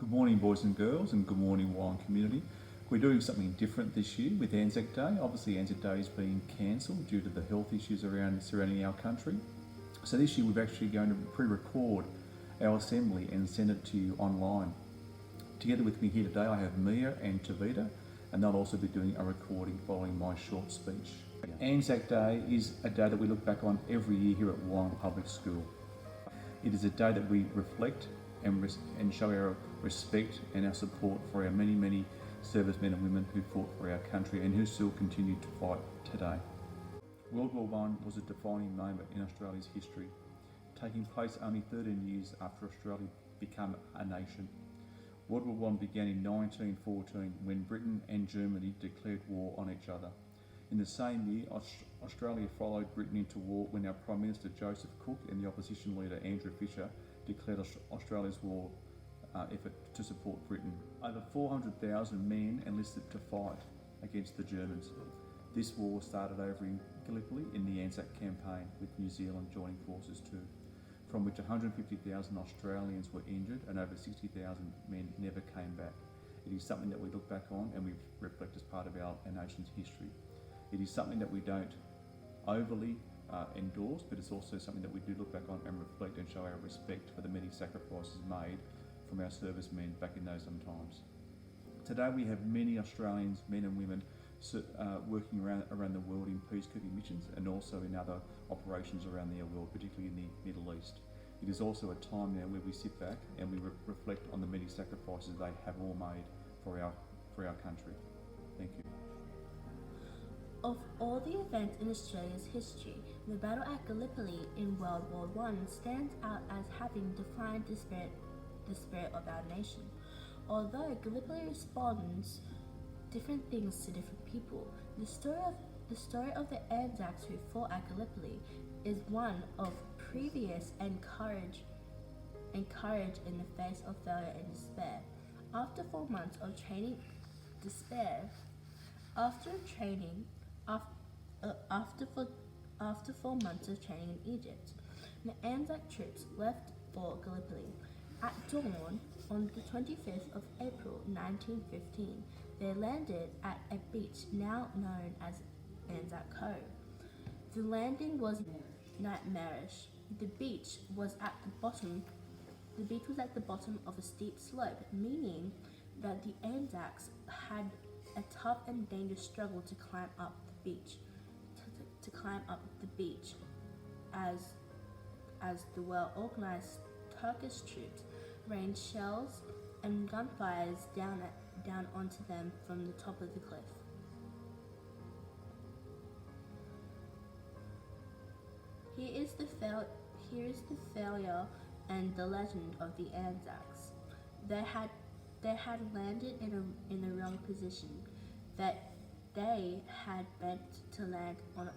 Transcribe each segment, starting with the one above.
Good morning, boys and girls, and good morning, Wyong community. We're doing something different this year with ANZAC Day. Obviously, ANZAC Day is being cancelled due to the health issues surrounding our country. So this year, we're actually going to pre-record our assembly and send it to you online. Together with me here today, I have Mia and Tavita, and they'll also be doing a recording following my short speech. ANZAC Day is a day that we look back on every year here at Wyong Public School. It is a day that we reflect and show our respect and our support for our many servicemen and women who fought for our country and who still continue to fight today. World War I was a defining moment in Australia's history, taking place only 13 years after Australia became a nation. World War I began in 1914 when Britain and Germany declared war on each other. In the same year, Australia followed Britain into war when our Prime Minister Joseph Cook and the opposition leader Andrew Fisher declared Australia's war effort to support Britain. Over 400,000 men enlisted to fight against the Germans. This war started over in Gallipoli in the ANZAC campaign, with New Zealand joining forces too, from which 150,000 Australians were injured and over 60,000 men never came back. It is something that we look back on and we reflect as part of our nation's history. It is something that we don't overly endorse, but it's also something that we do look back on and reflect and show our respect for the many sacrifices made from our servicemen back in those times. Today we have many Australians, men and women, working around the world in peacekeeping missions and also in other operations around the world, particularly in the Middle East. It is also a time now where we sit back and we reflect on the many sacrifices they have all made for our country. Thank you. Of all the events in Australia's history, the battle at Gallipoli in World War I stands out as having defined the spirit of our nation. Although Gallipoli responds different things to different people, the story of the ANZACs who fought at Gallipoli is one of previous and courage in the face of failure and despair. After 4 months of training, After 4 months of training in Egypt, the ANZAC troops left for Gallipoli. At dawn on the 25th of April 1915, they landed at a beach now known as ANZAC Cove. The landing was nightmarish. The beach was at the bottom of a steep slope, meaning that the ANZACs had a tough and dangerous struggle to climb up the beach, as the well-organized Turkish troops rained shells and gunfires down onto them from the top of the cliff. Here is the failure and the legend of the ANZACs. They had landed in the wrong position. That they had meant to land on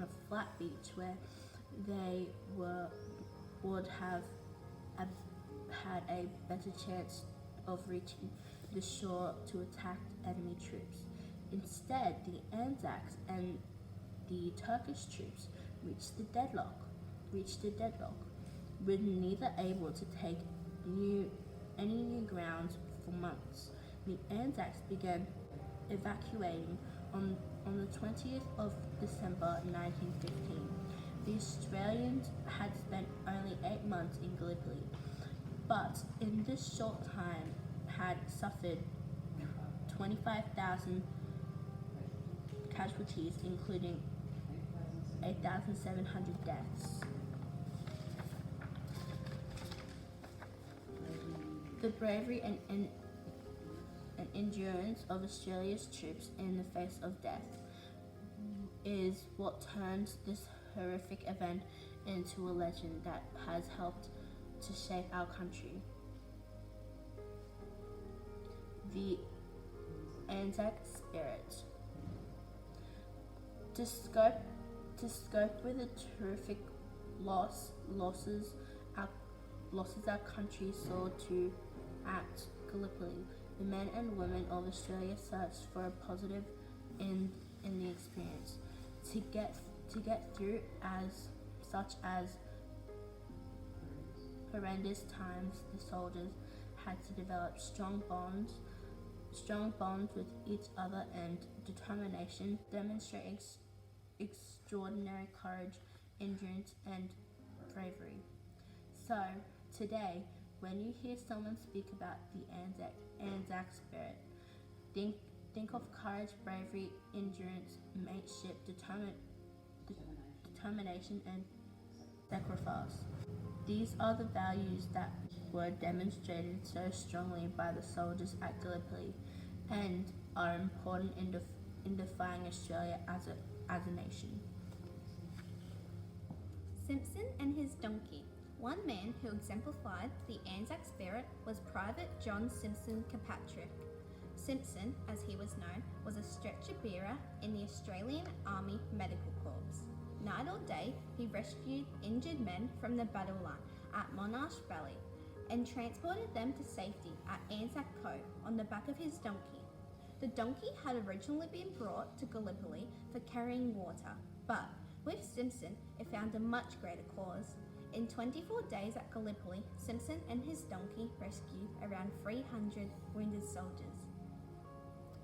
a flat beach where they would have had a better chance of reaching the shore to attack enemy troops. Instead, the ANZACs and the Turkish troops reached the deadlock, with neither able to take any new ground for months. The ANZACs began evacuating on the 20th of December 1915. The Australians had spent only 8 months in Gallipoli, but in this short time had suffered 25,000 casualties, including 8,700 deaths. The bravery and endurance of Australia's troops in the face of death is what turns this horrific event into a legend that has helped to shape our country. The ANZAC spirit. To scope with the terrific losses our country saw to at Gallipoli, the men and women of Australia searched for a positive in the experience. To get through such as horrendous times, the soldiers had to develop strong bonds with each other and determination, demonstrate extraordinary courage, endurance, and bravery. So, today, when you hear someone speak about the ANZAC spirit, think of courage, bravery, endurance, mateship, determination, and sacrifice. These are the values that were demonstrated so strongly by the soldiers at Gallipoli and are important in defying Australia as a nation. Simpson and his donkey. One man who exemplified the ANZAC spirit was Private John Simpson Kirkpatrick. Simpson, as he was known, was a stretcher bearer in the Australian Army Medical Corps. Night or day, he rescued injured men from the battle line at Monash Valley and transported them to safety at ANZAC Cove on the back of his donkey. The donkey had originally been brought to Gallipoli for carrying water, but with Simpson, it found a much greater cause. In 24 days at Gallipoli, Simpson and his donkey rescued around 300 wounded soldiers.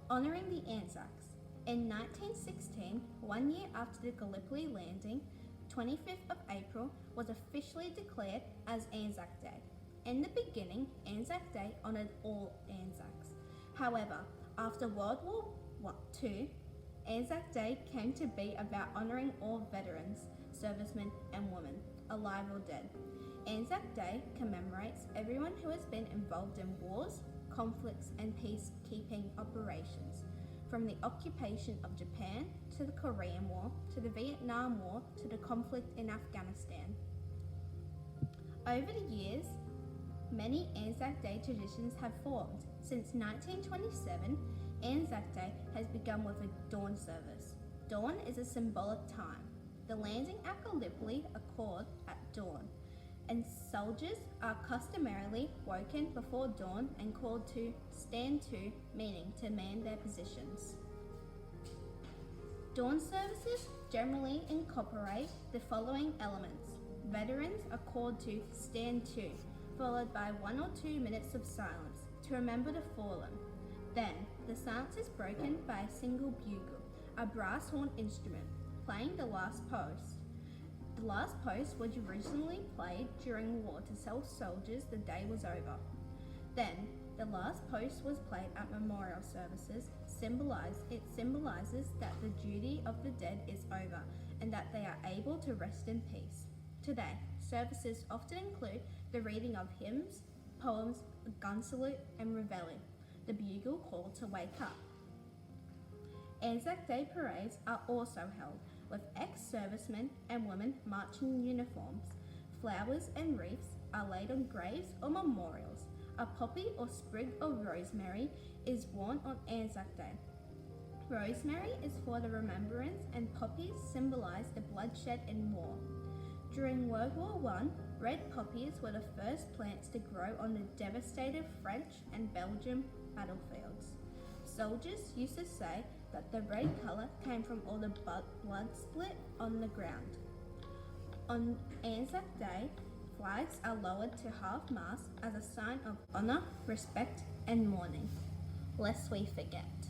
Honouring the ANZACs. In 1916, 1 year after the Gallipoli landing, 25th of April was officially declared as ANZAC Day. In the beginning, ANZAC Day honoured all ANZACs. However, after World War II, ANZAC Day came to be about honouring all veterans, servicemen and women, alive or dead. ANZAC Day commemorates everyone who has been involved in wars, conflicts and peacekeeping operations, from the occupation of Japan to the Korean War to the Vietnam War to the conflict in Afghanistan. Over the years, many ANZAC Day traditions have formed. Since 1927, ANZAC Day has begun with a dawn service. Dawn is a symbolic time. The landing at Gallipoli occurred at dawn, and soldiers are customarily woken before dawn and called to stand to, meaning to man their positions. Dawn services generally incorporate the following elements. Veterans are called to stand to, followed by 1 or 2 minutes of silence to remember the fallen. Then, the silence is broken by a single bugle, a brass horn instrument, playing the last post. The last post was originally played during war to tell soldiers the day was over. Then, the last post was played at memorial services. It symbolizes that the duty of the dead is over and that they are able to rest in peace. Today, services often include the reading of hymns, poems, a gun salute and reveille, the bugle call to wake up. ANZAC Day parades are also held, with ex-servicemen and women marching in uniforms. Flowers and wreaths are laid on graves or memorials. A poppy or sprig of rosemary is worn on ANZAC Day. Rosemary is for the remembrance and poppies symbolise the bloodshed in war. During World War I, red poppies were the first plants to grow on the devastated French and Belgian battlefields. Soldiers used to say that the red colour came from all the blood split on the ground. On ANZAC Day, flags are lowered to half-mast as a sign of honour, respect and mourning, lest we forget.